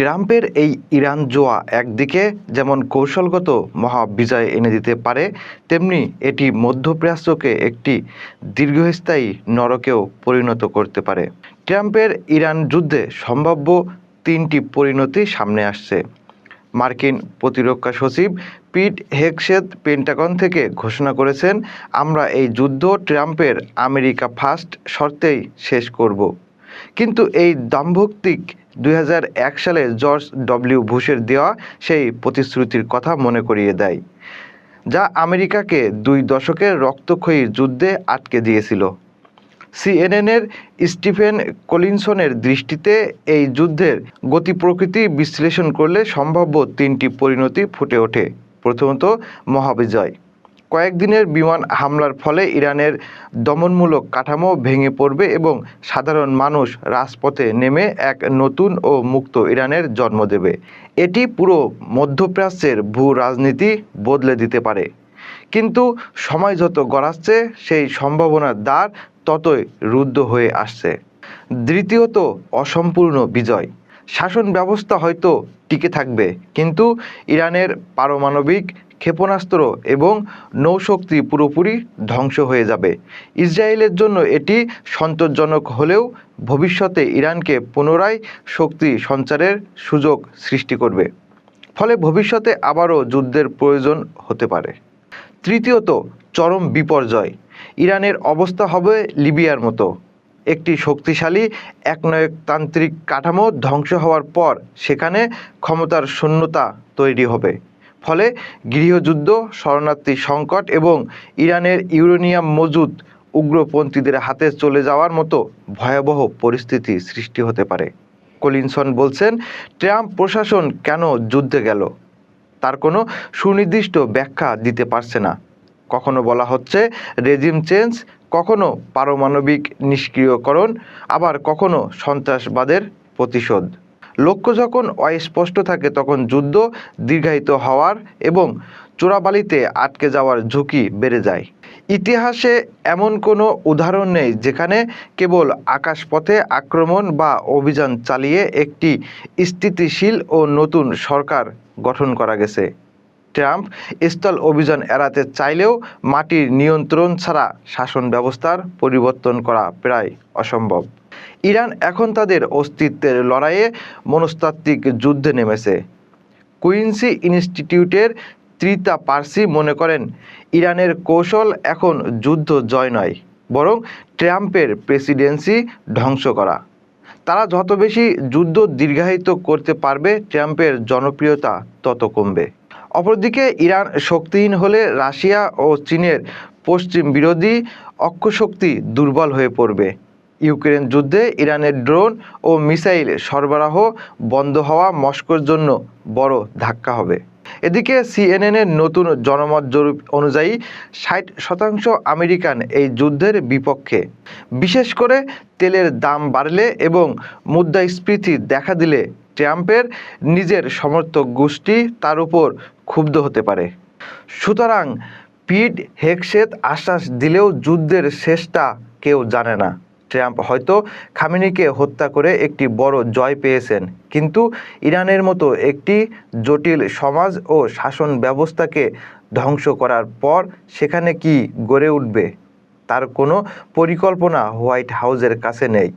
ট্রাম্পের এই ইরান জোয়া একদিকে যেমন কৌশলগত মহাবিজয় এনে দিতে পারে, তেমনি এটি মধ্যপ্রাচ্যকে একটি দীর্ঘস্থায়ী নরকেও পরিণত করতে পারে। ট্রাম্পের ইরান যুদ্ধে সম্ভাব্য তিনটি পরিণতি সামনে আসছে। মার্কিন প্রতিরক্ষা সচিব পিট হেগসেথ পেন্টাগন থেকে ঘোষণা করেছেন, আমরা এই যুদ্ধ ট্রাম্পের আমেরিকা ফার্স্ট শর্তেই শেষ করব। কিন্তু এই দাম্ভিক ২০০১ সালে জর্জ ডব্লিউ বুশের দেওয়া সেই প্রতিশ্রুতির কথা মনে করিয়ে দেয়, যা আমেরিকাকে ২ দশকের রক্তক্ষয়ী যুদ্ধে আটকে দিয়েছিল। সিএনএনের স্টিফেন কলিনসনের দৃষ্টিতে এই যুদ্ধের গতি প্রকৃতি বিশ্লেষণ করলে সম্ভাব্য তিনটি পরিণতি ফুটে ওঠে। প্রথমত, মহাবিজয়। কয়েকদিনের বিমান হামলার ফলে ইরানের দমনমূলক কাঠামো ভেঙে পড়বে এবং সাধারণ মানুষ রাজপথে নেমে এক নতুন ও মুক্ত ইরানের জন্ম দেবে। এটি পুরো মধ্যপ্রাচ্যের ভূ রাজনীতি বদলে দিতে পারে। কিন্তু সময় যত গড়াচ্ছে, সেই সম্ভাবনার দ্বার ততই রুদ্ধ হয়ে আসছে। দ্বিতীয়ত, অসম্পূর্ণ বিজয়। শাসন ব্যবস্থা হয়তো টিকে থাকবে, কিন্তু ইরানের পারমাণবিক ক্ষেপণাস্ত্র এবং নৌশক্তি পুরোপুরি ধ্বংস হয়ে যাবে। ইসরায়েলের জন্য এটি সন্তোষজনক হলেও ভবিষ্যতে ইরানকে পুনরায় শক্তি সঞ্চারের সুযোগ সৃষ্টি করবে। ফলে ভবিষ্যতে আবারও যুদ্ধের প্রয়োজন হতে পারে। তৃতীয়ত, চরম বিপর্যয়। ইরানের অবস্থা হবে লিবিয়ার মতো। একটি শক্তিশালী একনায়কতান্ত্রিক কাঠামো ধ্বংস হওয়ার পর সেখানে ক্ষমতার শূন্যতা তৈরি হবে। ফলে গৃহযুদ্ধ, শরণার্থী সংকট এবং ইরানের ইউরেনিয়াম মজুদ উগ্রপন্থীদের হাতে চলে যাওয়ার মতো ভয়াবহ পরিস্থিতি সৃষ্টি হতে পারে। কলিনসন বলছেন, ট্রাম্প প্রশাসন কেন যুদ্ধে গেল তার কোনো সুনির্দিষ্ট ব্যাখ্যা দিতে পারছে না। কখনো বলা হচ্ছে রেজিম চেঞ্জ, কখনো পারমাণবিক নিষ্ক্রিয়করণ, আবার কখনো সন্ত্রাসবাদের প্রতিশোধ। লক্ষ্য যখন অস্পষ্ট থাকে, তখন যুদ্ধ দীর্ঘায়িত হওয়ার এবং চোরাবালিতে আটকে যাওয়ার ঝুঁকি বেড়ে যায়। ইতিহাসে এমন কোনো উদাহরণ নেই যেখানে কেবল আকাশপথে আক্রমণ বা অভিযান চালিয়ে একটি স্থিতিশীল ও নতুন সরকার গঠন করা গেছে। ট্রাম্প স্থল অভিযান এড়াতে চাইলেও মাটির নিয়ন্ত্রণ ছাড়া শাসন ব্যবস্থার পরিবর্তন করা প্রায় অসম্ভব। ইরান এখন তাদের অস্তিত্বের লড়াইয়ে মনস্তাত্ত্বিক যুদ্ধে নেমেছে। কুইন্সি ইনস্টিটিউটের ত্রিতা পার্সি মনে করেন, ইরানের কৌশল এখন যুদ্ধ জয় নয়, বরং ট্রাম্পের প্রেসিডেন্সি ধ্বংস করা। তারা যত বেশি যুদ্ধ দীর্ঘায়িত করতে পারবে, ট্রাম্পের জনপ্রিয়তা তত কমবে। অপরদিকে ইরান শক্তিহীন হলে রাশিয়া ও চীনের পশ্চিম বিরোধী অক্ষশক্তি দুর্বল হয়ে পড়বে। ইউক্রেন যুদ্ধে ইরানের ড্রোন ও মিসাইল সরবরাহ বন্ধ হওয়া মস্কোর জন্য বড় ধাক্কা হবে। এদিকে সিএনএনের নতুন জনমত জরিপ অনুযায়ী ৬০% আমেরিকান এই যুদ্ধের বিপক্ষে। বিশেষ করে তেলের দাম বাড়লে এবং মুদ্রাস্ফীতি দেখা দিলে ট্রাম্পের নিজের সমর্থক গোষ্ঠী তার উপর ক্ষুব্ধ হতে পারে। সুতরাং পিট হেগসেথ আশ্বাস দিলেও যুদ্ধের শেষটা কেউ জানে না। ট্রাম্প হয়তো খামেনিকে হত্যা করে একটি বড় জয় পেয়েছেন, কিন্তু ইরানের মতো একটি জটিল সমাজ ও শাসন ব্যবস্থাকে ধ্বংস করার পর সেখানে কি গড়ে উঠবে তার কোনো পরিকল্পনা হোয়াইট হাউসের কাছে নেই।